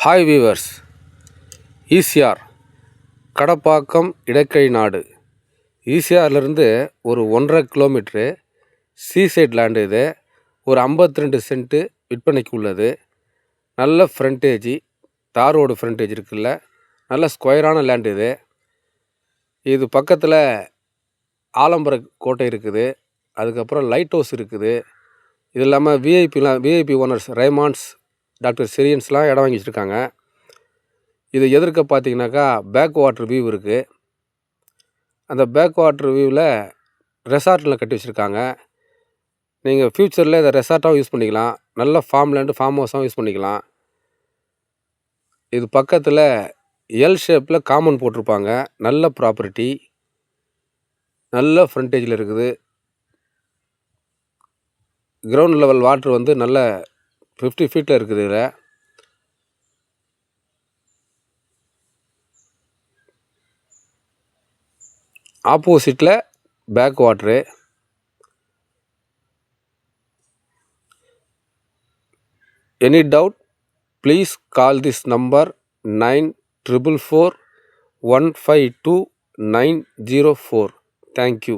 Hi viewers, ECR கடாப்பாக்கம் இடக்கை நாடு. ECRலேருந்து ஒரு 1.5 kilometre seaside land. இது ஒரு 52 சென்ட்டு விற்பனைக்கு உள்ளது. நல்ல ஃப்ரண்டேஜி, தார் ரோடு ஃப்ரண்டேஜ் இருக்குல்ல, நல்ல ஸ்கொயரான லேண்டு இது. இது பக்கத்தில் ஆலம்பர கோட்டை இருக்குது, அதுக்கப்புறம் லைட் ஹவுஸ் இருக்குது. இது இல்லாமல் விஐபி ஓனர்ஸ் ரைமான்ஸ், டாக்டர் சிரியன்ஸ்லாம் இடம் வாங்கி வச்சுருக்காங்க. இது எதிர்க்க பார்த்தீங்கன்னாக்கா பேக் வாட்டர் வியூ இருக்குது. அந்த பேக் வாட்டர் வியூவில் ரெசார்ட்டில் கட்டி வச்சுருக்காங்க. நீங்கள் ஃப்யூச்சரில் இதை ரெசார்ட்டாகவும் யூஸ் பண்ணிக்கலாம், நல்ல ஃபார்ம் லேண்டு ஃபார்ம் ஹவுஸாகவும் யூஸ் பண்ணிக்கலாம். இது பக்கத்தில் எல் ஷேப்பில் காம்பவுண்ட் போட்டிருப்பாங்க. நல்ல ப்ராப்பர்ட்டி, நல்ல ஃப்ரண்டேஜில் இருக்குது. கிரவுண்ட் லெவல் வாட்ரு வந்து நல்ல 50 ஃபீட்டில் இருக்குது. இதில் ஆப்போசிட்டில் பேக் வாட்ரு. Any doubt please call this number 9444152904. Thank you.